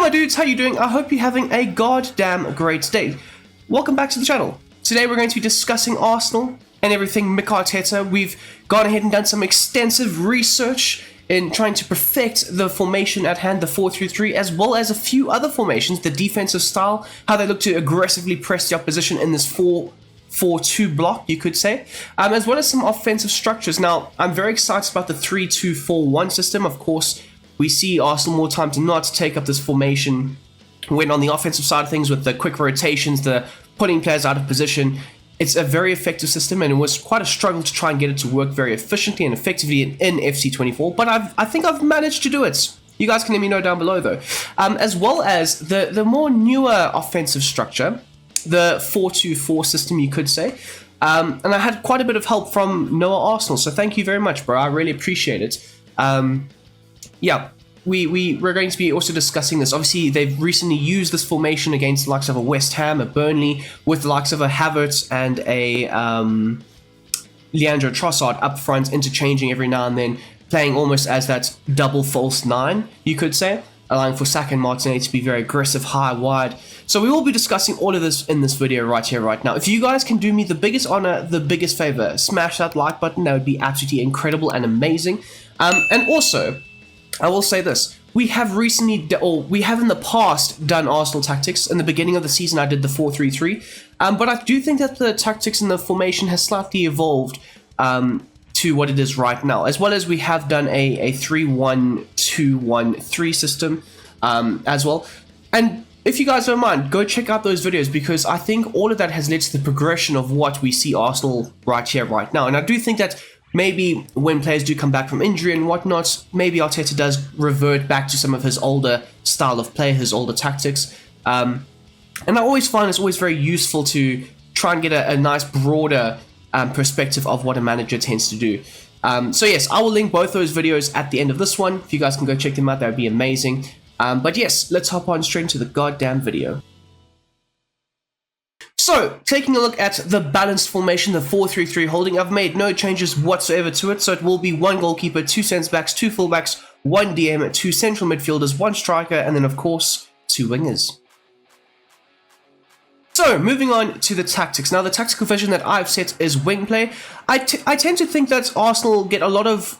my dudes, how you doing? I hope you're having a goddamn great day. Welcome back to the channel. Today we're going to be discussing Arsenal and everything Mikel Arteta. We've gone ahead and done some extensive research in trying to perfect the formation at hand, the 4-3-3, as well as a few other formations, the defensive style, how they look to aggressively press the opposition in this 4-4-2 block, you could say, as well as some offensive structures. Now, I'm very excited about the 3-2-4-1 system. Of course, we see Arsenal more time to not take up this formation when on the offensive side of things with the quick rotations, the putting players out of position. It's a very effective system, and it was quite a struggle to try and get it to work very efficiently and effectively in FC24, but I think I've managed to do it. You guys can let me know down below though. As well as the more newer offensive structure, the 4-2-4 system, you could say. And I had quite a bit of help from Noah Arsenal, so thank you very much, bro. I really appreciate it. Yeah, we're going to be also discussing this. Obviously, they've recently used this formation against the likes of a West Ham, a Burnley, with the likes of a Havertz and a Leandro Trossard up front, interchanging every now and then, playing almost as that double false nine, you could say, allowing for Saka and Martinelli to be very aggressive, high, wide. So we will be discussing all of this in this video right here, right now. If you guys can do me the biggest honor, the biggest favor, smash that like button. That would be absolutely incredible and amazing. And also, I will say this. We have recently, or we have in the past done Arsenal tactics. In the beginning of the season, I did the 4-3-3. But I do think that the tactics and the formation has slightly evolved to what it is right now. As well as we have done a 3-1-2-1-3 system as well. And if you guys don't mind, go check out those videos, because I think all of that has led to the progression of what we see Arsenal right here, right now. And I do think that maybe when players do come back from injury and whatnot, maybe Arteta does revert back to some of his older style of play, his older tactics. And I always find it's always very useful to try and get a nice broader perspective of what a manager tends to do. So yes, I will link both those videos at the end of this one. If you guys can go check them out, that would be amazing. But yes, let's hop on straight into the goddamn video. So, taking a look at the balanced formation, the 4-3-3 holding, I've made no changes whatsoever to it. So it will be one goalkeeper, two centre-backs, two full-backs, one DM, two central midfielders, one striker, and then of course, two wingers. So, moving on to the tactics. Now, the tactical version that I've set is wing play. I tend to think that Arsenal get a lot of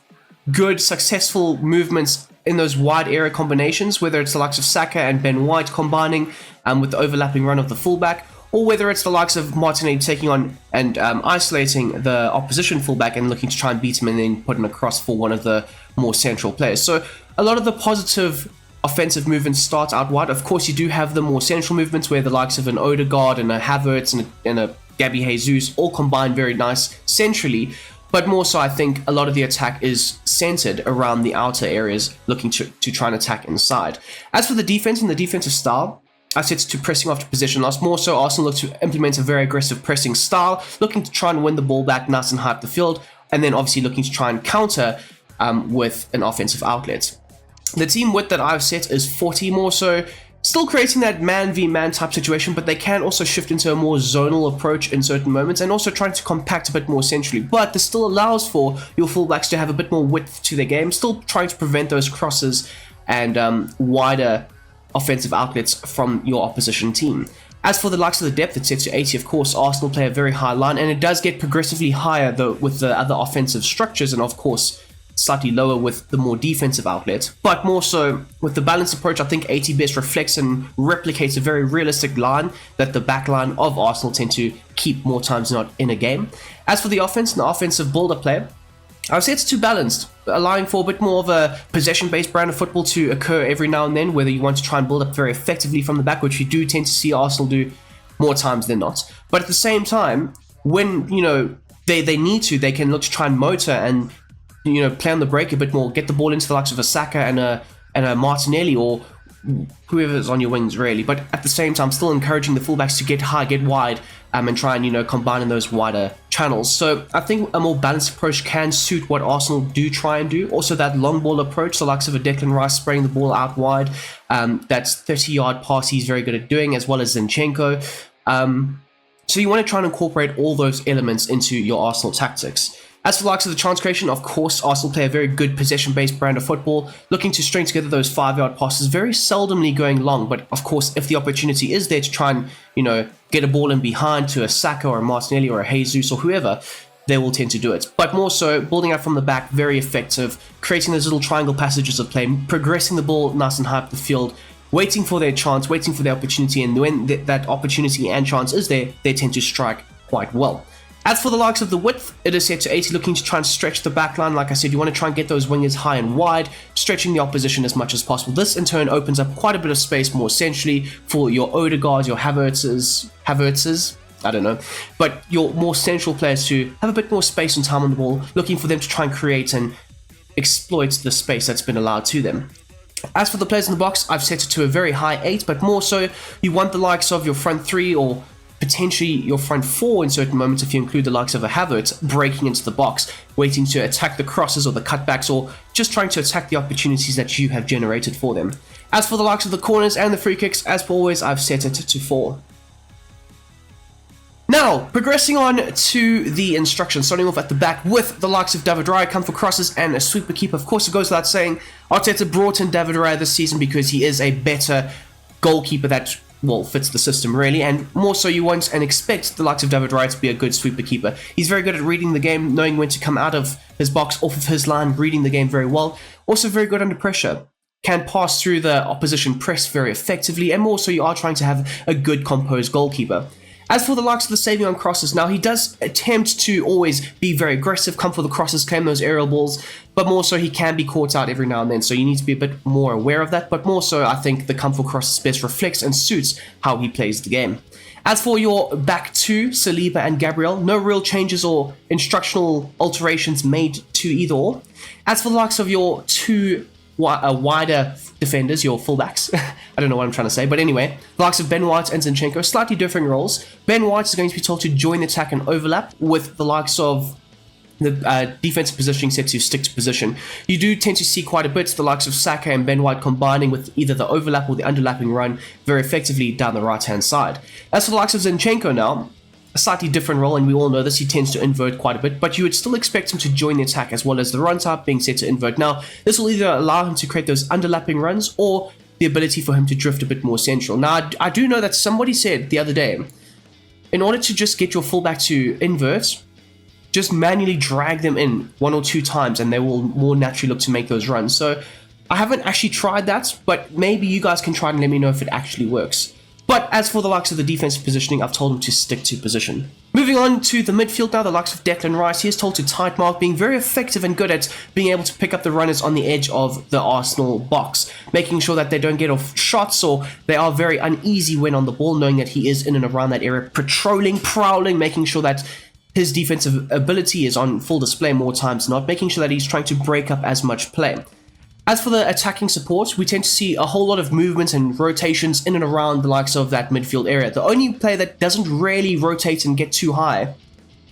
good, successful movements in those wide area combinations, whether it's the likes of Saka and Ben White combining with the overlapping run of the fullback, or whether it's the likes of Martinelli taking on and isolating the opposition fullback and looking to try and beat him and then putting across for one of the more central players. So a lot of the positive offensive movements start out wide. Of course, you do have the more central movements where the likes of an Odegaard and a Havertz and a Gabby Jesus all combine very nice centrally. But more so, I think a lot of the attack is centered around the outer areas, looking to try and attack inside. As for the defense and the defensive style, I set to pressing after possession loss. More so, Arsenal look to implement a very aggressive pressing style, looking to try and win the ball back nice and high up the field, and then obviously looking to try and counter with an offensive outlet. The team width that I've set is 40 more so, still creating that man v man type situation, but they can also shift into a more zonal approach in certain moments and also trying to compact a bit more centrally. But this still allows for your fullbacks to have a bit more width to their game, still trying to prevent those crosses and wider offensive outlets from your opposition team. As for the likes of the depth, it's set to 80. Of course, Arsenal play a very high line, and it does get progressively higher though with the other offensive structures, and of course slightly lower with the more defensive outlets. But more so with the balanced approach, I think 80 best reflects and replicates a very realistic line that the backline of Arsenal tend to keep more times than not in a game. As for the offense and the offensive build-up play, I've set it to balanced, allowing for a bit more of a possession-based brand of football to occur every now and then, whether you want to try and build up very effectively from the back, which you do tend to see Arsenal do more times than not. But at the same time, when they need to, they can look to try and motor and play on the break a bit more, get the ball into the likes of a Saka and a Martinelli or whoever's on your wings really. But at the same time, still encouraging the fullbacks to get high, get wide, and try and combine in those wider channels. So I think a more balanced approach can suit what Arsenal do try and do. Also that long ball approach, the likes of a Declan Rice spraying the ball out wide, that's 30-yard pass he's very good at doing, as well as Zinchenko. So you want to try and incorporate all those elements into your Arsenal tactics. As for the likes of the chance creation, of course, Arsenal play a very good possession-based brand of football, looking to string together those 5-yard passes, very seldomly going long. But of course, if the opportunity is there to try and, get a ball in behind to a Saka or a Martinelli or a Jesus or whoever, they will tend to do it. But more so, building out from the back, very effective, creating those little triangle passages of play, progressing the ball nice and high up the field, waiting for their chance, waiting for their opportunity, and when that opportunity and chance is there, they tend to strike quite well. As for the likes of the width, it is set to 80, looking to try and stretch the backline. Like I said, you want to try and get those wingers high and wide, stretching the opposition as much as possible. This in turn opens up quite a bit of space more centrally for your Odegaards, your Havertzes, I don't know, but your more central players to have a bit more space and time on the ball, looking for them to try and create and exploit the space that's been allowed to them. As for the players in the box, I've set it to a very high 8, but more so, you want the likes of your front 3 or potentially your front 4 in certain moments if you include the likes of a Havertz breaking into the box, waiting to attack the crosses or the cutbacks, or just trying to attack the opportunities that you have generated for them. As for the likes of the corners and the free kicks, as per always, I've set it to 4. Now, progressing on to the instructions, starting off at the back with the likes of David Raya, come for crosses and a sweeper keeper. Of course, it goes without saying, Arteta brought in David Raya this season because he is a better goalkeeper that, fits the system really, and more so you want and expect the likes of David Raya to be a good sweeper keeper. He's very good at reading the game, knowing when to come out of his box, off of his line, reading the game very well. Also very good under pressure. Can pass through the opposition press very effectively, and more so you are trying to have a good composed goalkeeper. As for the likes of the saving on crosses, now he does attempt to always be very aggressive, come for the crosses, claim those aerial balls, but more so he can be caught out every now and then, so you need to be a bit more aware of that. But more so, I think the come for crosses best reflects and suits how he plays the game. As for your back two, Saliba and Gabriel, no real changes or instructional alterations made to either or. As for the likes of your two wider defenders, your fullbacks, I don't know what I'm trying to say, but anyway, the likes of Ben White and Zinchenko, slightly different roles. Ben White is going to be told to join the attack and overlap, with the likes of the defensive positioning set to stick to position. You do tend to see quite a bit the likes of Saka and Ben White combining with either the overlap or the underlapping run very effectively down the right hand side. As for the likes of Zinchenko now, a slightly different role, and we all know this, he tends to invert quite a bit, but you would still expect him to join the attack as well as the run type being set to invert. Now, this will either allow him to create those underlapping runs or the ability for him to drift a bit more central. Now, I do know that somebody said the other day, in order to just get your fullback to invert, just manually drag them in 1 or 2 times and they will more naturally look to make those runs. So I haven't actually tried that, but maybe you guys can try and let me know if it actually works. But as for the likes of the defensive positioning, I've told him to stick to position. Moving on to the midfield now, the likes of Declan Rice, he is told to tight mark, being very effective and good at being able to pick up the runners on the edge of the Arsenal box, making sure that they don't get off shots or they are very uneasy when on the ball, knowing that he is in and around that area, patrolling, prowling, making sure that his defensive ability is on full display more times than not, making sure that he's trying to break up as much play. As for the attacking support, we tend to see a whole lot of movements and rotations in and around the likes of that midfield area. The only player that doesn't really rotate and get too high,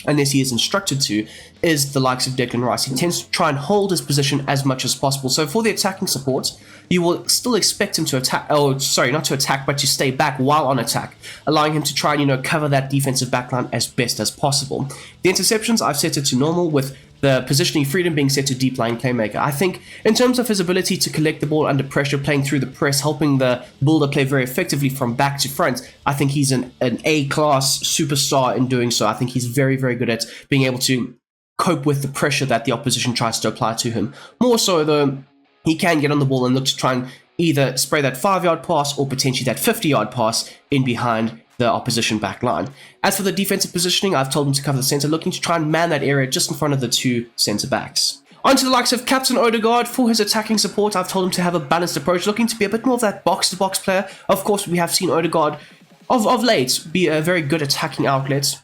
unless he is instructed to, is the likes of Declan Rice. He tends to try and hold his position as much as possible. So for the attacking support, you will still expect him to attack, not to attack, but to stay back while on attack, allowing him to try and, cover that defensive backline as best as possible. The interceptions, I've set it to normal, with the positioning freedom being set to deep line playmaker. I think in terms of his ability to collect the ball under pressure, playing through the press, helping the builder play very effectively from back to front, I think he's an A-class superstar in doing so. I think he's very, very good at being able to cope with the pressure that the opposition tries to apply to him. More so though, he can get on the ball and look to try and either spray that 5-yard pass or potentially that 50-yard pass in behind the opposition back line. As for the defensive positioning, I've told him to cover the centre, looking to try and man that area just in front of the 2 centre backs. On to the likes of Captain Odegaard. For his attacking support, I've told him to have a balanced approach, looking to be a bit more of that box-to-box player. Of course, we have seen Odegaard of late be a very good attacking outlet,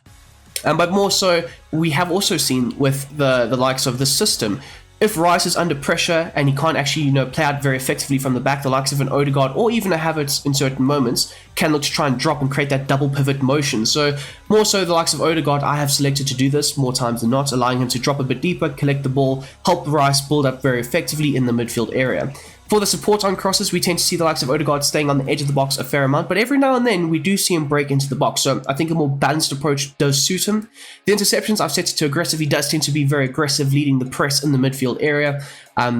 but more so, we have also seen with the likes of the system, if Rice is under pressure and he can't actually, play out very effectively from the back, the likes of an Odegaard or even a Havertz in certain moments can look to try and drop and create that double pivot motion. So more so the likes of Odegaard, I have selected to do this more times than not, allowing him to drop a bit deeper, collect the ball, help Rice build up very effectively in the midfield area. For the support on crosses, we tend to see the likes of Odegaard staying on the edge of the box a fair amount, but every now and then we do see him break into the box, so I think a more balanced approach does suit him. The interceptions, I've set it to aggressive. He does tend to be very aggressive, leading the press in the midfield area,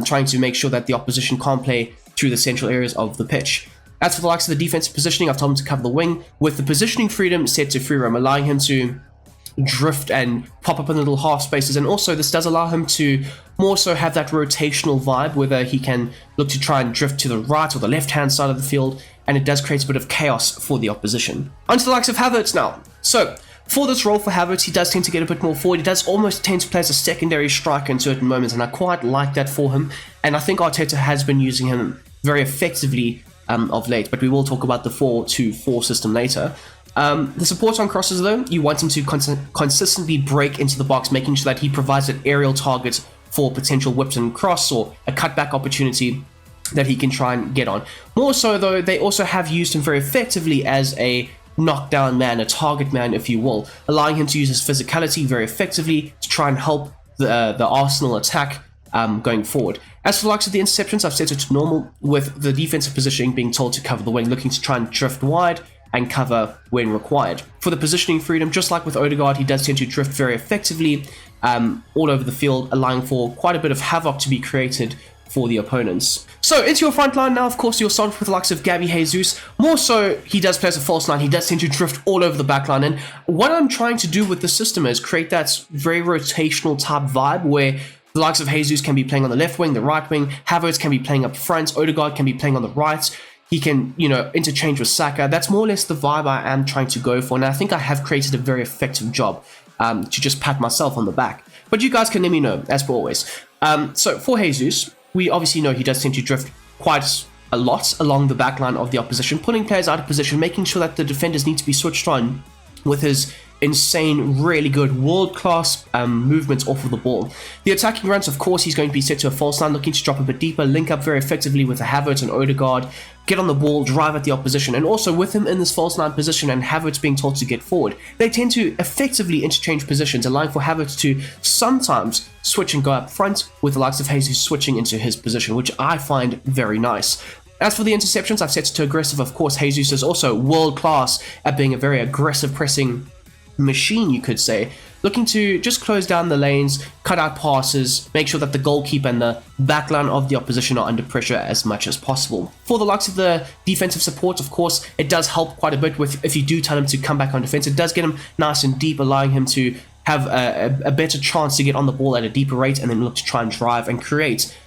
trying to make sure that the opposition can't play through the central areas of the pitch. As for the likes of the defensive positioning, I've told him to cover the wing, with the positioning freedom set to free roam, allowing him to drift and pop up in little half spaces, and also this does allow him to more so have that rotational vibe, whether he can look to try and drift to the right or the left hand side of the field, and it does create a bit of chaos for the opposition. Onto the likes of Havertz now. So for this role for Havertz, he does tend to get a bit more forward. He does almost tend to play as a secondary striker in certain moments, and I quite like that for him, and I think Arteta has been using him very effectively of late, but we will talk about the 4-2-4 system later. The support on crosses, though, you want him to consistently break into the box, making sure that he provides an aerial target for potential whips and cross or a cutback opportunity that he can try and get on. More so, though, they also have used him very effectively as a knockdown man, a target man, if you will, allowing him to use his physicality very effectively to try and help the Arsenal attack going forward. As for the likes of the interceptions, I've set it to normal, with the defensive positioning being told to cover the wing, looking to try and drift wide and cover when required. For the positioning freedom, just like with Odegaard, he does tend to drift very effectively all over the field, allowing for quite a bit of havoc to be created for the opponents. So into your front line now, of course, you'll start with the likes of Gabby Jesus. More so, he does play as a false nine. He does tend to drift all over the back line. And what I'm trying to do with the system is create that very rotational type vibe where the likes of Jesus can be playing on the left wing, the right wing, Havertz can be playing up front, Odegaard can be playing on the right. He can, interchange with Saka. That's more or less the vibe I am trying to go for. And I think I have created a very effective job to just pat myself on the back. But you guys can let me know, as per always. So for Jesus, we obviously know he does tend to drift quite a lot along the back line of the opposition, pulling players out of position, making sure that the defenders need to be switched on with his insane, really good, world-class movements off of the ball. The attacking runs, of course, he's going to be set to a false line, looking to drop a bit deeper, link up very effectively with the Havertz and Odegaard, get on the ball, drive at the opposition, and also with him in this false line position and Havertz being told to get forward, they tend to effectively interchange positions, allowing for Havertz to sometimes switch and go up front, with the likes of Jesus switching into his position, which I find very nice. As for the interceptions, I've set it to aggressive. Of course, Jesus is also world-class at being a very aggressive pressing machine, you could say, looking to just close down the lanes, cut out passes, make sure that the goalkeeper and the backline of the opposition are under pressure as much as possible. For the likes of the defensive support, of course, it does help quite a bit with, if you do tell him to come back on defense, it does get him nice and deep, allowing him to have a better chance to get on the ball at a deeper rate and then look to try and drive and create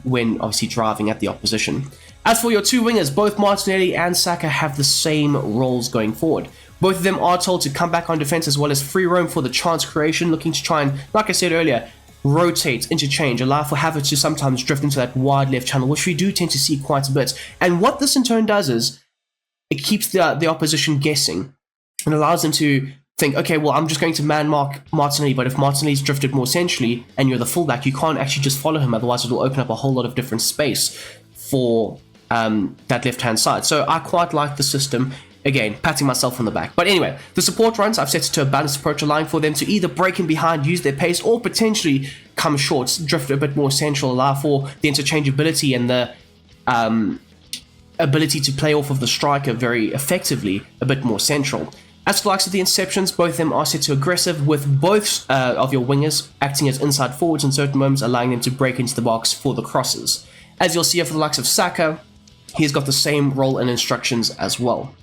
when obviously driving at the opposition. As for your two wingers, both Martinelli and Saka have the same roles going forward. Both of them are told to come back on defense as well as free roam for the chance creation, looking to try and, like I said earlier, rotate, interchange, allow for Havertz to sometimes drift into that wide left channel, which we do tend to see quite a bit. And what this in turn does is it keeps the opposition guessing and allows them to think, okay, well, I'm just going to man mark Martinelli, but if Martinelli's drifted more centrally and you're the fullback, you can't actually just follow him, otherwise it will open up a whole lot of different space for that left-hand side. So I quite like the system. Again, patting myself on the back. But anyway, the support runs, I've set it to a balanced approach, allowing for them to either break in behind, use their pace, or potentially come short, drift a bit more central, allow for the interchangeability and the ability to play off of the striker very effectively, a bit more central. As for the likes of the interceptions, both of them are set to aggressive, with both of your wingers acting as inside forwards in certain moments, allowing them to break into the box for the crosses. As you'll see here for the likes of Saka, he's got the same role and instructions as well.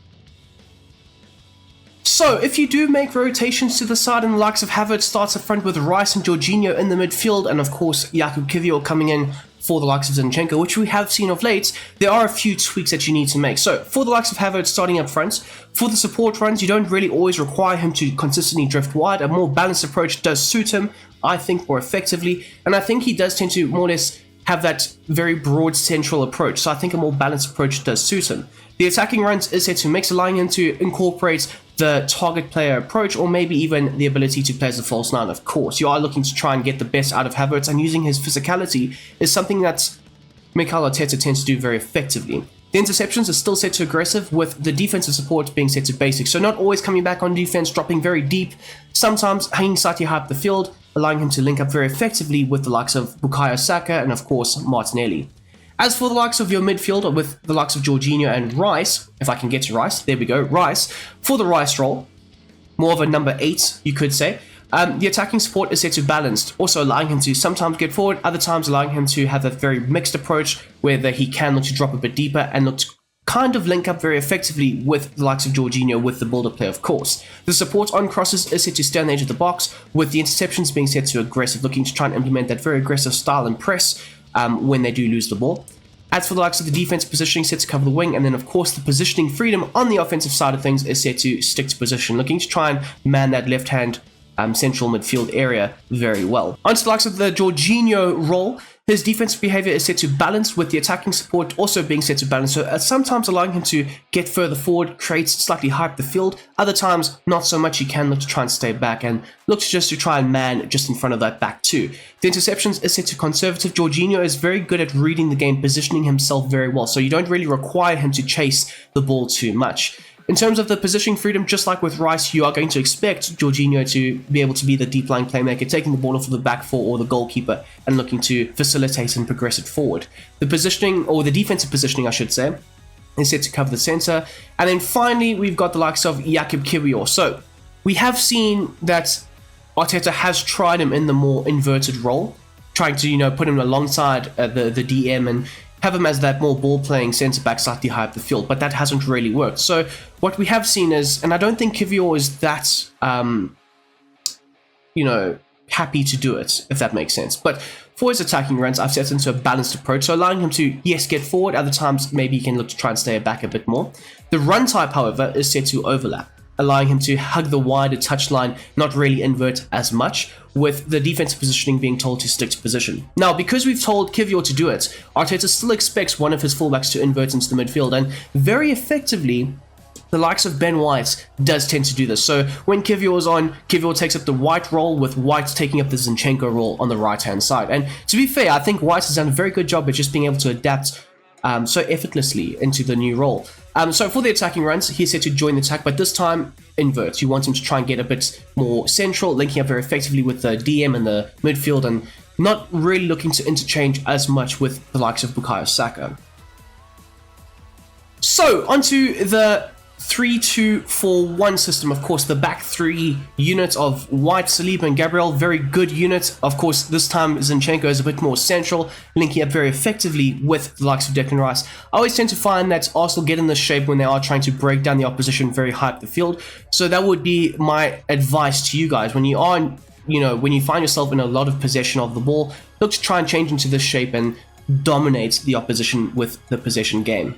So, if you do make rotations to the side and the likes of Havertz starts up front with Rice and Jorginho in the midfield, and of course Jakub Kiwior coming in for the likes of Zinchenko, which we have seen of late, there are a few tweaks that you need to make. So, for the likes of Havertz starting up front, for the support runs, you don't really always require him to consistently drift wide. A more balanced approach does suit him, I think, more effectively, and I think he does tend to more or less have that very broad central approach, so I think a more balanced approach does suit him. The attacking runs is set to mix, allowing him to incorporate the target player approach, or maybe even the ability to play as a false nine. Of course, you are looking to try and get the best out of Havertz, and using his physicality is something that Mikel Arteta tends to do very effectively. The interceptions are still set to aggressive, with the defensive support being set to basic, so not always coming back on defense, dropping very deep, sometimes hanging slightly high up the field, allowing him to link up very effectively with the likes of Bukayo Saka and of course Martinelli. As for the likes of your midfield, with the likes of Jorginho and Rice, if I can get to Rice, there we go, Rice, for the Rice role, more of a number 8, you could say. The attacking support is set to balanced, also allowing him to sometimes get forward, other times allowing him to have a very mixed approach, where he can look to drop a bit deeper and look to kind of link up very effectively with the likes of Jorginho with the build-up play, of course. The support on crosses is set to stay on the edge of the box, with the interceptions being set to aggressive, looking to try and implement that very aggressive style and press when they do lose the ball. As for the likes of the defensive positioning, set to cover the wing, and then of course the positioning freedom on the offensive side of things is set to stick to position, looking to try and man that left-hand central midfield area very well. Onto the likes of the Jorginho role, his defensive behavior is set to balance, with the attacking support also being set to balance, so sometimes allowing him to get further forward, create slightly high up the field, other times not so much. He can look to try and stay back and look to try and man just in front of that back two. The interceptions is set to conservative. Jorginho is very good at reading the game, positioning himself very well, so you don't really require him to chase the ball too much. In terms of the positioning freedom, just like with Rice, you are going to expect Jorginho to be able to be the deep line playmaker, taking the ball off of the back four or the goalkeeper and looking to facilitate and progress it forward. The positioning, or the defensive positioning I should say, is set to cover the center. And then finally, we've got the likes of Jakub Kiwior. So we have seen that Arteta has tried him in the more inverted role, trying to, put him alongside the DM and have him as that more ball-playing centre-back slightly high up the field, but that hasn't really worked. So what we have seen is, and I don't think Kiwior is that, happy to do it, if that makes sense. But for his attacking runs, I've set into a balanced approach, so allowing him to, yes, get forward, other times maybe he can look to try and stay back a bit more. The run type, however, is set to overlap, allowing him to hug the wider touchline, not really invert as much, with the defensive positioning being told to stick to position. Now, because we've told Kiwior to do it, Arteta still expects one of his fullbacks to invert into the midfield, and very effectively, the likes of Ben White does tend to do this. So when Kiwior is on, Kiwior takes up the White role, with White taking up the Zinchenko role on the right-hand side. And to be fair, I think White has done a very good job at just being able to adapt so effortlessly into the new role. So for the attacking runs, he's set to join the attack, but this time invert. You want him to try and get a bit more central, linking up very effectively with the DM and the midfield, and not really looking to interchange as much with the likes of Bukayo Saka. So onto the 3-2-4-1 system. Of course, the back three units of White, Saliba and Gabriel, very good unit. Of course, this time Zinchenko is a bit more central, linking up very effectively with the likes of Declan Rice. I always tend to find that Arsenal get in this shape when they are trying to break down the opposition very high up the field. So that would be my advice to you guys. When you are, when you find yourself in a lot of possession of the ball, look to try and change into this shape and dominate the opposition with the possession game.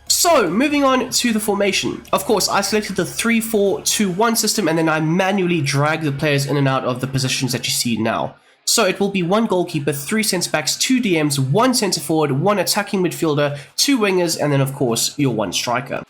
So, moving on to the formation. Of course, I selected the 3-4-2-1 system, and then I manually drag the players in and out of the positions that you see now. So it will be 1 goalkeeper, 3 centre-backs, 2 DMs, 1 centre-forward, 1 attacking midfielder, 2 wingers, and then of course your 1 striker.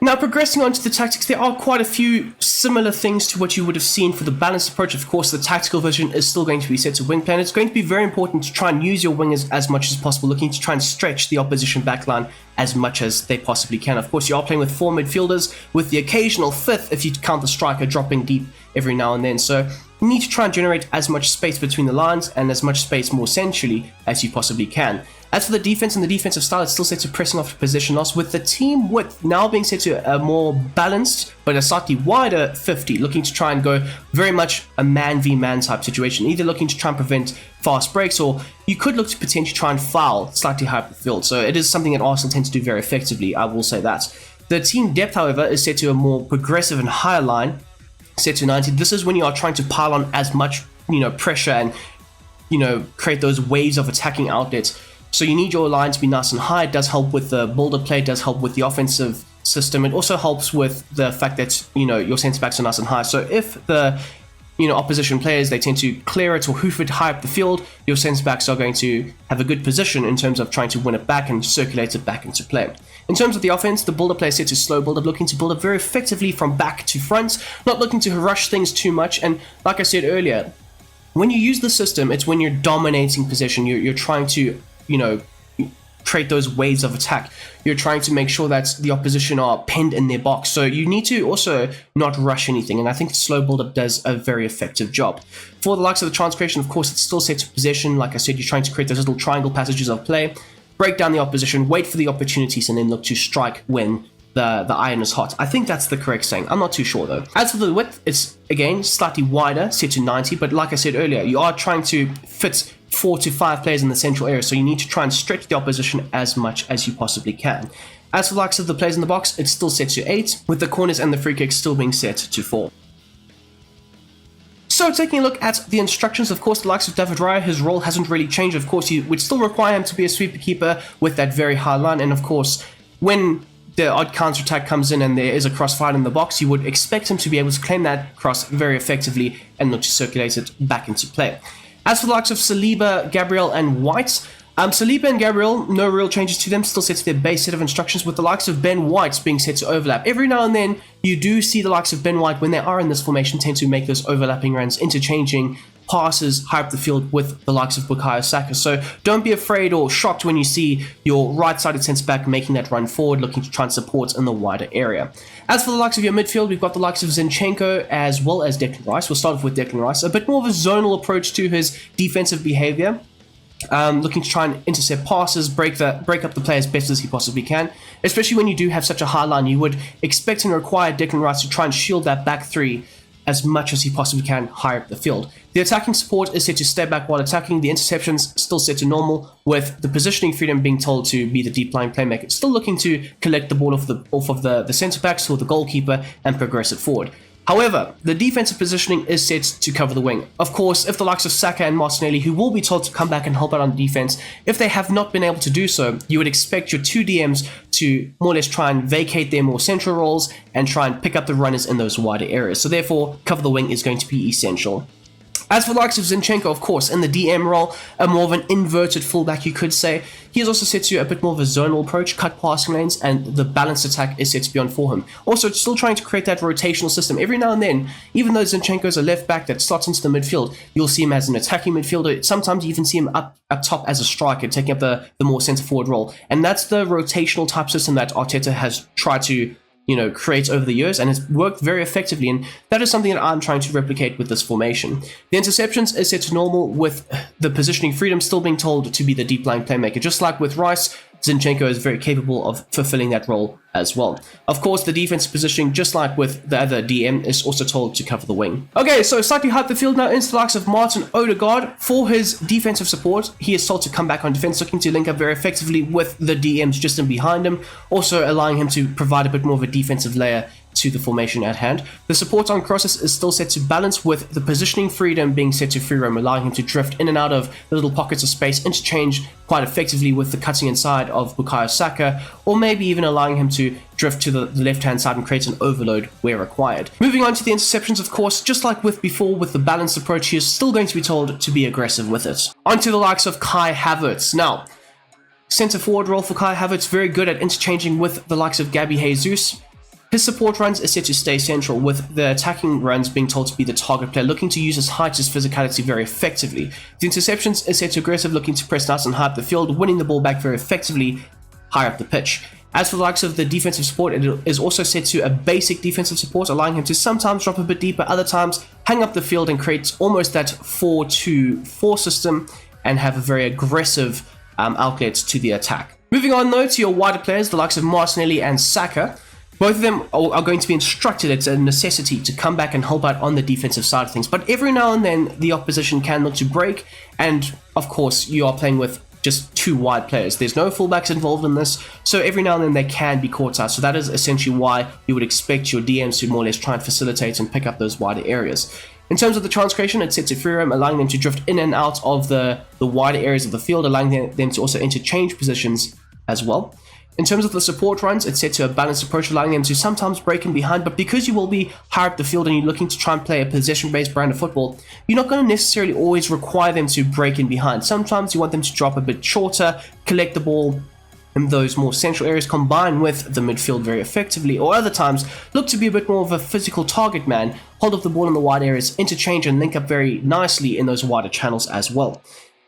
Now, progressing on to the tactics, there are quite a few similar things to what you would have seen for the balanced approach. Of course, the tactical vision is still going to be set to wing plan. It's going to be very important to try and use your wingers as much as possible, looking to try and stretch the opposition backline as much as they possibly can. Of course, you are playing with 4 midfielders, with the occasional 5th if you count the striker dropping deep every now and then. So you need to try and generate as much space between the lines and as much space more centrally as you possibly can. As for the defense and the defensive style, it's still set to pressing off possession loss, with the team width now being set to a more balanced but a slightly wider 50, looking to try and go very much a man v man type situation, either looking to try and prevent fast breaks, or you could look to potentially try and foul slightly higher up the field. So it is something that Arsenal tend to do very effectively, I will say that. The team depth, however, is set to a more progressive and higher line, set to 90. This is when you are trying to pile on as much pressure and create those waves of attacking outlets. So you need your line to be nice and high. It does help with the build-up play, it does help with the offensive system. It also helps with the fact that your centre-backs are nice and high. So if the opposition players, they tend to clear it or hoof it high up the field, your centre-backs are going to have a good position in terms of trying to win it back and circulate it back into play. In terms of the offense, the build-up play is set to slow build-up, looking to build up very effectively from back to front, not looking to rush things too much. And like I said earlier, when you use the system, it's when you're dominating possession, you're trying to create those waves of attack. You're trying to make sure that the opposition are pinned in their box. So you need to also not rush anything. And I think the slow build-up does a very effective job. For the likes of the chance creation, of course, it's still set to possession. Like I said, you're trying to create those little triangle passages of play, break down the opposition, wait for the opportunities, and then look to strike when the iron is hot. I think that's the correct saying. I'm not too sure though. As for the width, it's again slightly wider, set to 90, but like I said earlier, you are trying to fit 4 to 5 players in the central area, so you need to try and stretch the opposition as much as you possibly can. As for the likes of the players in the box, it's still set to 8, with the corners and the free kicks still being set to 4. So taking a look at the instructions, of course, the likes of David Raya, his role hasn't really changed. Of course, you would still require him to be a sweeper keeper with that very high line, and of course, when the odd counter-attack comes in and there is a crossfire in the box, you would expect him to be able to claim that cross very effectively and look to circulate it back into play. As for the likes of Saliba, Gabriel, and White, Saliba and Gabriel, no real changes to them, still set to their base set of instructions, with the likes of Ben White being set to overlap. Every now and then, you do see the likes of Ben White, when they are in this formation, tend to make those overlapping runs, interchanging passes high up the field with the likes of Bukayo Saka. So don't be afraid or shocked when you see your right-sided centre-back making that run forward, looking to try and support in the wider area. As for the likes of your midfield, we've got the likes of Zinchenko as well as Declan Rice. We'll start off with Declan Rice. A bit more of a zonal approach to his defensive behaviour. Looking to try and intercept passes, break up the play as best as he possibly can. Especially when you do have such a high line, you would expect and require Declan Rice to try and shield that back three as much as he possibly can higher up the field. The attacking support is set to stay back while attacking. The interceptions still set to normal, with the positioning freedom being told to be the deep line playmaker. Still looking to collect the ball off of the centre backs or the goalkeeper and progress it forward. However, the defensive positioning is set to cover the wing. Of course, if the likes of Saka and Martinelli, who will be told to come back and help out on defense, if they have not been able to do so, you would expect your two DMs to more or less try and vacate their more central roles and try and pick up the runners in those wider areas. So therefore, cover the wing is going to be essential. As for the likes of Zinchenko, of course, in the DM role, a more of an inverted fullback, you could say. He is also set to a bit more of a zonal approach, cut passing lanes, and the balanced attack is set to be on for him. Also, still trying to create that rotational system. Every now and then, even though Zinchenko is a left back that slots into the midfield, you'll see him as an attacking midfielder. Sometimes you even see him up top as a striker, taking up the more centre forward role. And that's the rotational type system that Arteta has tried to create over the years, and it's worked very effectively, and that is something that I'm trying to replicate with this formation. The interceptions is set to normal, with the positioning freedom still being told to be the deep line playmaker. Just like with Rice, Zinchenko is very capable of fulfilling that role as well. Of course, the defensive positioning, just like with the other DM, is also told to cover the wing. Okay, so slightly high up the field now into the likes of Martin Odegaard. For his defensive support, he is told to come back on defense, looking to link up very effectively with the DMs just in behind him, also allowing him to provide a bit more of a defensive layer to the formation at hand. The support on crosses is still set to balance, with the positioning freedom being set to free roam, allowing him to drift in and out of the little pockets of space, interchange quite effectively with the cutting inside of Bukayo Saka, or maybe even allowing him to drift to the left-hand side and create an overload where required. Moving on to the interceptions, of course, just like with before with the balanced approach, he is still going to be told to be aggressive with it. Onto the likes of Kai Havertz. Now, centre forward role for Kai Havertz, very good at interchanging with the likes of Gabby Jesus. His support runs are set to stay central, with the attacking runs being told to be the target player, looking to use his height, his physicality very effectively. The interceptions is set to aggressive, looking to press nice and high up the field, winning the ball back very effectively higher up the pitch. As for the likes of the defensive support, it is also set to a basic defensive support, allowing him to sometimes drop a bit deeper, other times hang up the field and create almost that 4-2-4 system and have a very aggressive outlet to the attack. Moving on though to your wider players, the likes of Martinelli and Saka. Both of them are going to be instructed. It's a necessity to come back and help out on the defensive side of things. But every now and then, the opposition can look to break. And, of course, you are playing with just two wide players. There's no fullbacks involved in this. So every now and then, they can be caught out. So that is essentially why you would expect your DMs to more or less try and facilitate and pick up those wider areas. In terms of the chance creation, it's set to free roam, allowing them to drift in and out of the wider areas of the field, allowing them to also interchange positions as well. In terms of the support runs, it's set to a balanced approach, allowing them to sometimes break in behind, but because you will be higher up the field and you're looking to try and play a possession-based brand of football, you're not going to necessarily always require them to break in behind. Sometimes you want them to drop a bit shorter, collect the ball in those more central areas, combine with the midfield very effectively, or other times look to be a bit more of a physical target man, hold up the ball in the wide areas, interchange and link up very nicely in those wider channels as well.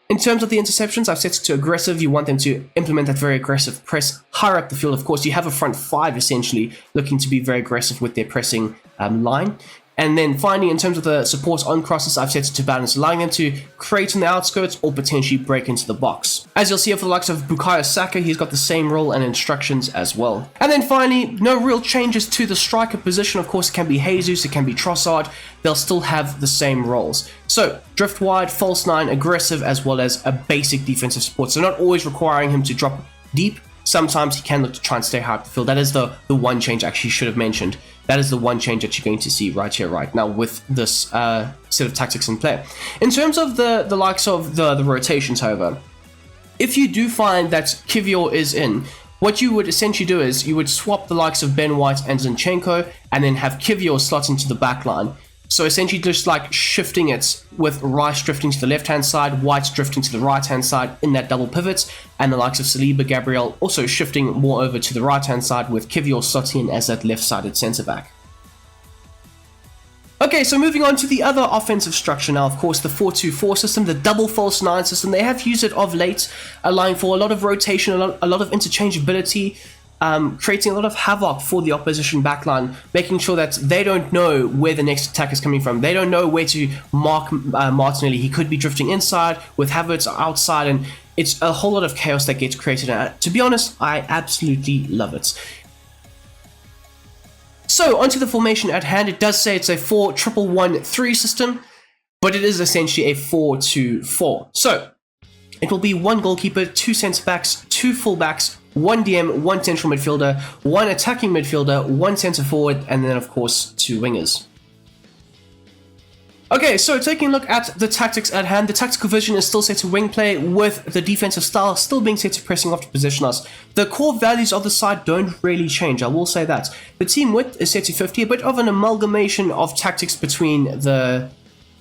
In terms of the interceptions, I've set it to aggressive. You want them to implement that very aggressive press higher up the field. Of course, you have a front five essentially looking to be very aggressive with their pressing line. And then finally, in terms of the supports on crosses, I've set it to balance, allowing them to create in the outskirts or potentially break into the box. As you'll see for the likes of Bukayo Saka, he's got the same role and instructions as well. And then finally, no real changes to the striker position. Of course, it can be Jesus, it can be Trossard. They'll still have the same roles. So, drift wide, false nine, aggressive, as well as a basic defensive support. So not always requiring him to drop deep. Sometimes he can look to try and stay high up the field. That is the one change I actually should have mentioned. That is the one change that you're going to see right here, right now with this set of tactics in play. In terms of the likes of the rotations, however, if you do find that Kivior is in, what you would essentially do is you would swap the likes of Ben White and Zinchenko and then have Kivior slot into the back line. So essentially just like shifting it with Rice drifting to the left-hand side, White drifting to the right-hand side in that double pivot, and the likes of Saliba, Gabriel also shifting more over to the right-hand side with Kivior slotting in as that left-sided centre-back. Okay, so moving on to the other offensive structure now, of course, the 4-2-4 system, the double false nine system. They have used it of late, allowing for a lot of rotation, a lot of interchangeability, creating a lot of havoc for the opposition backline, making sure that they don't know where the next attack is coming from. They don't know where to mark Martinelli. He could be drifting inside with Havertz outside, and it's a whole lot of chaos that gets created. And to be honest, I absolutely love it. So, onto the formation at hand. It does say it's a 4-1-1-1-3 system, but it is essentially a 4-2-4. So, it will be one goalkeeper, two centre-backs, two full-backs, one DM, one central midfielder, one attacking midfielder, one centre-forward, and then, of course, two wingers. Okay, so taking a look at the tactics at hand, the tactical vision is still set to wing play, with the defensive style still being set to pressing off to position us. The core values of the side don't really change, I will say that. The team width is set to 50, a bit of an amalgamation of tactics between the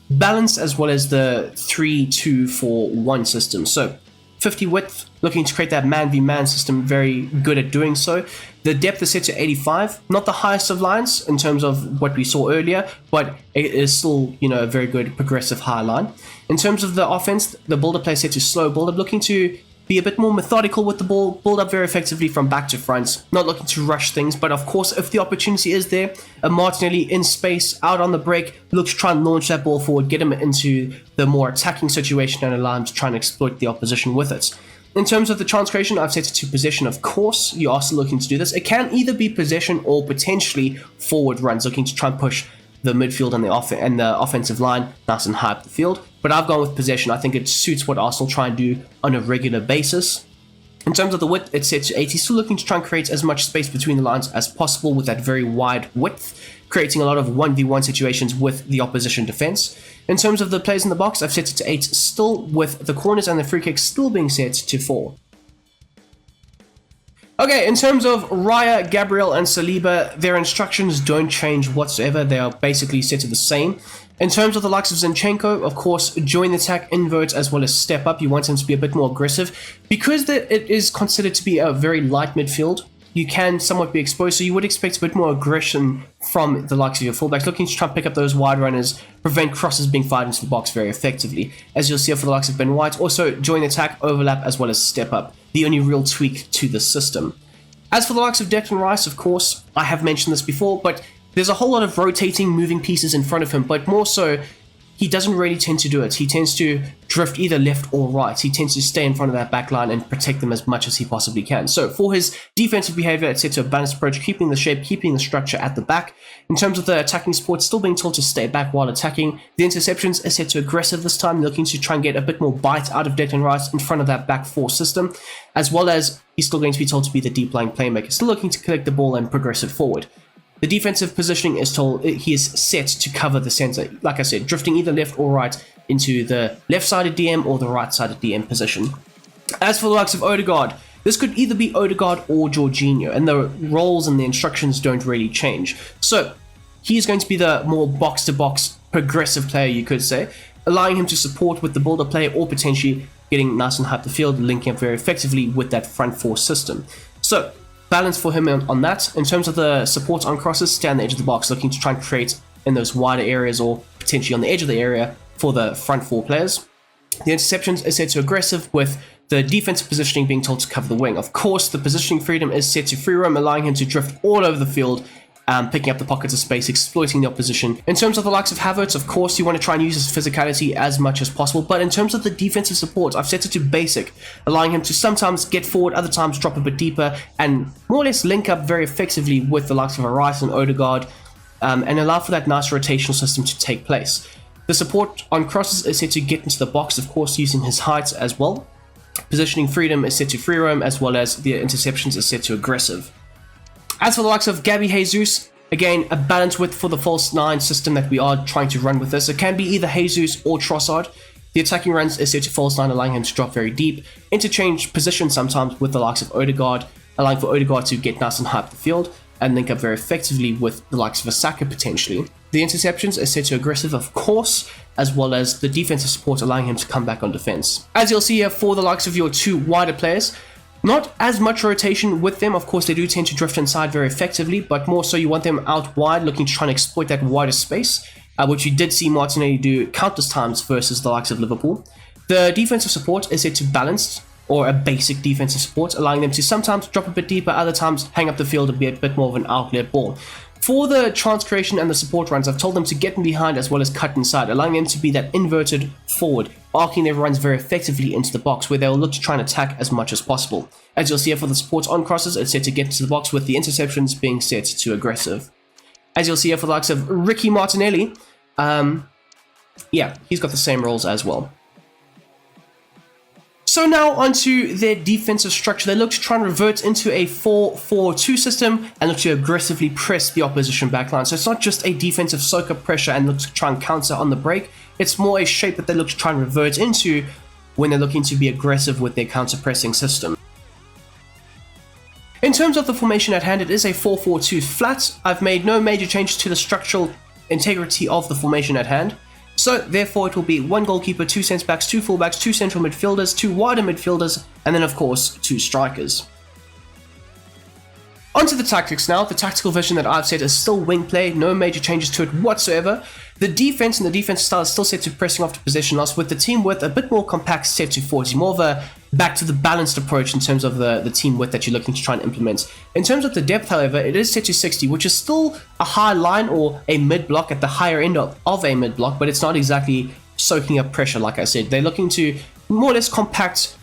balance as well as the 3-2-4-1 system. So 50 width, looking to create that man v man system, very good at doing so. The depth is set to 85, not the highest of lines in terms of what we saw earlier, but it is still, a very good progressive high line. In terms of the offense, the build-up play is set to slow build-up, looking to be a bit more methodical with the ball, build up very effectively from back to front, not looking to rush things, but of course, if the opportunity is there, a Martinelli in space, out on the break, look to try and launch that ball forward, get him into the more attacking situation and allow him to try and exploit the opposition with it. In terms of the chance creation, I've set it to possession, of course. You are still looking to do this. It can either be possession or potentially forward runs, looking to try and push the midfield and the offensive line nice and high up the field. But I've gone with possession. I think it suits what Arsenal try and do on a regular basis. In terms of the width, it's set to 80, still looking to try and create as much space between the lines as possible with that very wide width, creating a lot of 1v1 situations with the opposition defense. In terms of the plays in the box, I've set it to 8, still with the corners and the free kicks still being set to 4. Okay, in terms of Raya, Gabriel, and Saliba, their instructions don't change whatsoever. They are basically set to the same. In terms of the likes of Zinchenko, of course, join the attack, invert, as well as step up. You want him to be a bit more aggressive. Because it is considered to be a very light midfield, you can somewhat be exposed, so you would expect a bit more aggression from the likes of your fullbacks, looking to try and pick up those wide runners, prevent crosses being fired into the box very effectively. As you'll see for the likes of Ben White, also join the attack, overlap, as well as step up. The only real tweak to the system. As for the likes of Declan Rice, of course, I have mentioned this before, but there's a whole lot of rotating, moving pieces in front of him, but more so, he doesn't really tend to do it. He tends to drift either left or right. He tends to stay in front of that back line and protect them as much as he possibly can. So for his defensive behavior, it's set to a balanced approach, keeping the shape, keeping the structure at the back. In terms of the attacking support, still being told to stay back while attacking. The interceptions are set to aggressive this time, looking to try and get a bit more bite out of Declan Rice in front of that back four system, as well as he's still going to be told to be the deep lying playmaker, still looking to collect the ball and progress it forward. The defensive positioning is told he is set to cover the center. Like I said, drifting either left or right into the left-sided DM or the right-sided DM position. As for the likes of Odegaard, this could either be Odegaard or Jorginho, and the roles and the instructions don't really change. So he's going to be the more box-to-box progressive player, you could say, allowing him to support with the builder play or potentially getting nice and high up the field, linking up very effectively with that front four system. So balance for him on that. In terms of the support on crosses, stay on the edge of the box, looking to try and create in those wider areas or potentially on the edge of the area for the front four players. The interceptions is set to aggressive, with the defensive positioning being told to cover the wing. Of course, the positioning freedom is set to free roam, allowing him to drift all over the field, picking up the pockets of space, exploiting the opposition. In terms of the likes of Havertz, of course, you want to try and use his physicality as much as possible, but in terms of the defensive support, I've set it to basic, allowing him to sometimes get forward, other times drop a bit deeper, and more or less link up very effectively with the likes of Rice and Odegaard, and allow for that nice rotational system to take place. The support on crosses is set to get into the box, of course, using his height as well. Positioning freedom is set to free roam, as well as the interceptions is set to aggressive. As for the likes of Gabby Jesus, again, a balance width for the false 9 system that we are trying to run with this. It can be either Jesus or Trossard. The attacking runs is set to false 9, allowing him to drop very deep. Interchange position sometimes with the likes of Odegaard, allowing for Odegaard to get nice and high up the field and link up very effectively with the likes of Asaka potentially. The interceptions is set to aggressive, of course, as well as the defensive support, allowing him to come back on defense. As you'll see here, for the likes of your 2 wider players, not as much rotation with them. Of course, they do tend to drift inside very effectively, but more so you want them out wide, looking to try and exploit that wider space, which you did see Martinelli do countless times versus the likes of Liverpool. The defensive support is set to balanced, or a basic defensive support, allowing them to sometimes drop a bit deeper, other times hang up the field and be a bit more of an outlet ball. For the chance creation and the support runs, I've told them to get in behind as well as cut inside, allowing them to be that inverted forward, arcing their runs very effectively into the box, where they'll look to try and attack as much as possible. As you'll see here for the support on crosses, it's set to get into the box, with the interceptions being set to aggressive. As you'll see here for the likes of Ricky Martinelli, yeah, he's got the same roles as well. So now onto their defensive structure. They look to try and revert into a 4-4-2 system and look to aggressively press the opposition backline. So it's not just a defensive soak-up pressure and look to try and counter on the break. It's more a shape that they look to try and revert into when they're looking to be aggressive with their counter-pressing system. In terms of the formation at hand, it is a 4-4-2 flat. I've made no major changes to the structural integrity of the formation at hand. So therefore it will be 1 goalkeeper, 2 centre-backs, 2 full-backs, 2 central midfielders, 2 wider midfielders, and then of course 2 strikers. Onto the tactics now. The tactical vision that I've set is still wing play, no major changes to it whatsoever. The defense and the defensive style is still set to pressing after possession loss, with the team width a bit more compact, set to 40, more of a back to the balanced approach in terms of the team width that you're looking to try and implement. In terms of the depth, however, it is set to 60, which is still a high line or a mid block at the higher end of a mid block, but it's not exactly soaking up pressure. Like I said, they're looking to more or less compact,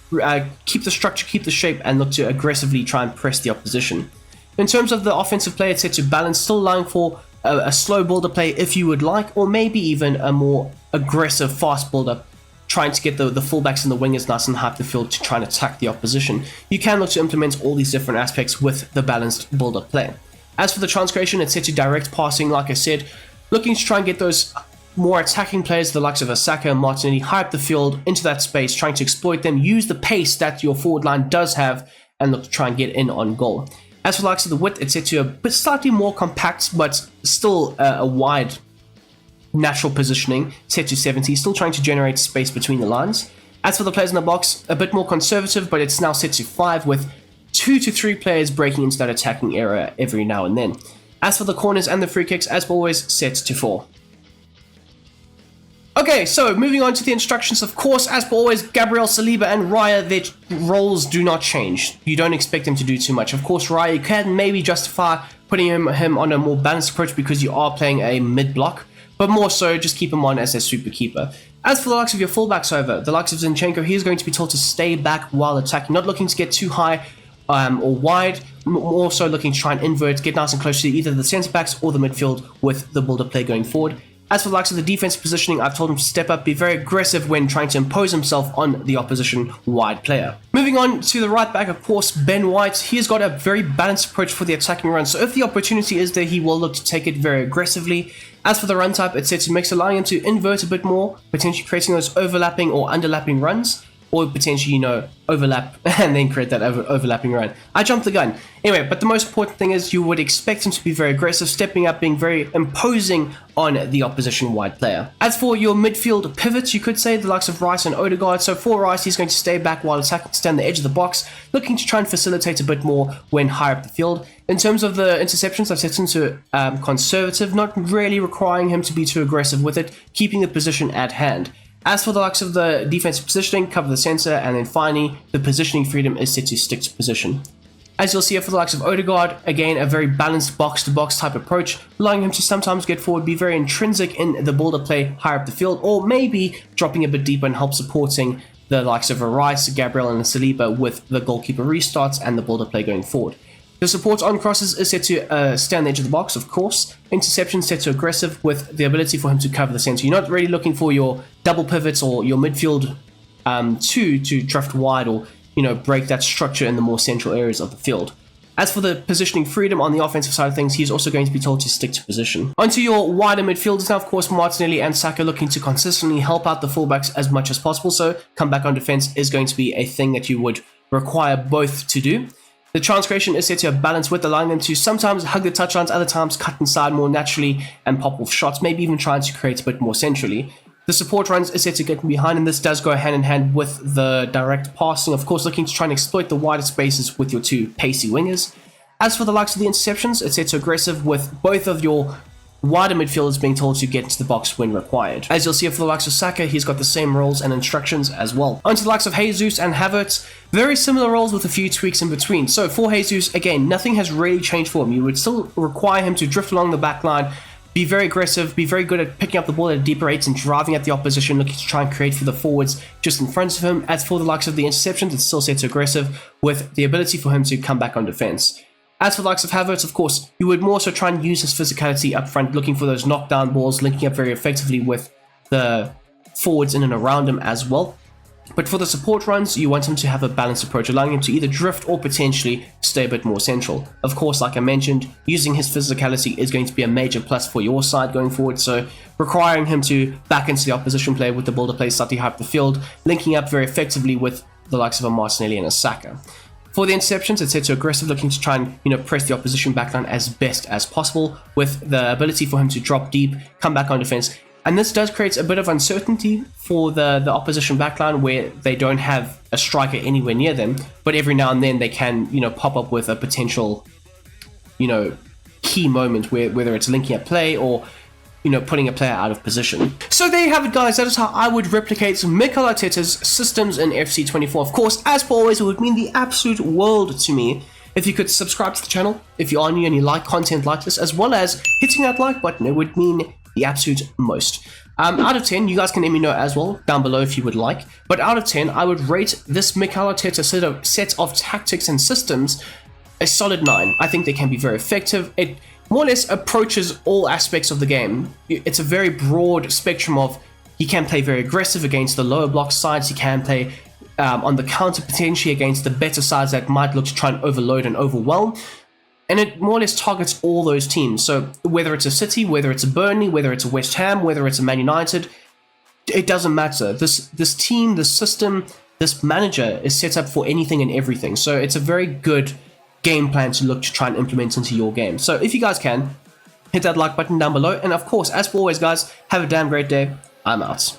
keep the structure, keep the shape, and look to aggressively try and press the opposition. In terms of the offensive play, it's set to balance, still allowing for a slow build-up play if you would like, or maybe even a more aggressive, fast build-up, trying to get the fullbacks and the wingers nice and high up the field to try and attack the opposition. You can look to implement all these different aspects with the balanced build-up play. As for the chance creation, it's set to direct passing, like I said, looking to try and get those more attacking players, the likes of Asaka and Martinelli, high up the field into that space, trying to exploit them, use the pace that your forward line does have, and look to try and get in on goal. As for the likes of the width, it's set to a bit slightly more compact, but still a wide natural positioning, set to 70, still trying to generate space between the lines. As for the players in the box, a bit more conservative, but it's now set to 5, with 2 to 3 players breaking into that attacking area every now and then. As for the corners and the free kicks, as always, set to 4. Okay, so moving on to the instructions, of course, as per always, Gabriel Saliba and Raya, their roles do not change. You don't expect them to do too much. Of course, Raya, you can maybe justify putting him on a more balanced approach because you are playing a mid-block, but more so, just keep him on as a super keeper. As for the likes of your fullbacks, however, the likes of Zinchenko, he is going to be told to stay back while attacking, not looking to get too high or wide, more so looking to try and invert, get nice and close to either the centre-backs or the midfield with the build-up play going forward. As for the likes of the defensive positioning, I've told him to step up, be very aggressive when trying to impose himself on the opposition wide player. Moving on to the right back, of course, Ben White. He's got a very balanced approach for the attacking run, so if the opportunity is there, he will look to take it very aggressively. As for the run type, it's set to mix, allowing him to invert a bit more, potentially creating those overlapping or underlapping runs, or potentially, overlap and then create that overlapping run. I jumped the gun. Anyway, but the most important thing is you would expect him to be very aggressive, stepping up, being very imposing on the opposition wide player. As for your midfield pivots, you could say the likes of Rice and Odegaard. So for Rice, he's going to stay back while attacking, stand the edge of the box, looking to try and facilitate a bit more when higher up the field. In terms of the interceptions, I've set him to conservative, not really requiring him to be too aggressive with it, keeping the position at hand. As for the likes of the defensive positioning, cover the centre, and then finally, the positioning freedom is set to stick to position. As you'll see here for the likes of Odegaard, again, a very balanced box-to-box type approach, allowing him to sometimes get forward, be very intrinsic in the build-up play higher up the field, or maybe dropping a bit deeper and help supporting the likes of a Rice, Gabriel, and Saliba with the goalkeeper restarts and the build-up play going forward. The support on crosses is set to stay on the edge of the box, of course. Interception set to aggressive with the ability for him to cover the centre. You're not really looking for your double pivots or your midfield to drift wide or break that structure in the more central areas of the field. As for the positioning freedom on the offensive side of things, he's also going to be told to stick to position. Onto your wider midfielders now, of course, Martinelli and Saka looking to consistently help out the fullbacks as much as possible, so come back on defense is going to be a thing that you would require both to do. The chance creation is set to a balance with allowing them to sometimes hug the touchlines, other times cut inside more naturally and pop off shots, maybe even trying to create a bit more centrally. The support runs is set to get behind, and this does go hand in hand with the direct passing, of course looking to try and exploit the wider spaces with your two pacey wingers. As for the likes of the interceptions, it's set to aggressive with both of your wider midfielders being told to get into the box when required. As you'll see for the likes of Saka, he's got the same roles and instructions as well. Onto the likes of Jesus and Havertz, very similar roles with a few tweaks in between. So for Jesus, again, nothing has really changed for him. You would still require him to drift along the back line, be very aggressive, be very good at picking up the ball at a deeper rate and driving at the opposition, looking to try and create for the forwards just in front of him. As for the likes of the interceptions, it's still set to aggressive with the ability for him to come back on defense. As for the likes of Havertz, of course, you would more so try and use his physicality up front, looking for those knockdown balls, linking up very effectively with the forwards in and around him as well. But for the support runs, you want him to have a balanced approach, allowing him to either drift or potentially stay a bit more central. Of course, like I mentioned, using his physicality is going to be a major plus for your side going forward, so requiring him to back into the opposition player with the builder play slightly high up the field, linking up very effectively with the likes of a Martinelli and a Saka. For the interceptions, it's set to aggressive, looking to try and press the opposition backline as best as possible, with the ability for him to drop deep, come back on defense. And this does create a bit of uncertainty for the opposition backline, where they don't have a striker anywhere near them, but every now and then they can pop up with a potential key moment where whether it's linking up play or putting a player out of position. So there you have it, guys. That is how I would replicate Mikel Arteta's systems in FC24. Of course, as per always, it would mean the absolute world to me if you could subscribe to the channel if you are new and you like content like this, as well as hitting that like button. It would mean the absolute most. Out of 10, you guys can let me know as well down below if you would like, but out of 10, I would rate this Mikel Arteta set of tactics and systems a solid 9. I think they can be very effective. It more or less approaches all aspects of the game. It's a very broad spectrum of, he can play very aggressive against the lower block sides, he can play on the counter potentially against the better sides that might look to try and overload and overwhelm, and it more or less targets all those teams. So whether it's a City, whether it's a Burnley, whether it's a West Ham, whether it's a Man United, it doesn't matter. This team, this system, this manager is set up for anything and everything, so it's a very good game plan to look to try and implement into your game. So if you guys can, hit that like button down below, and of course, as always guys, have a damn great day. I'm out.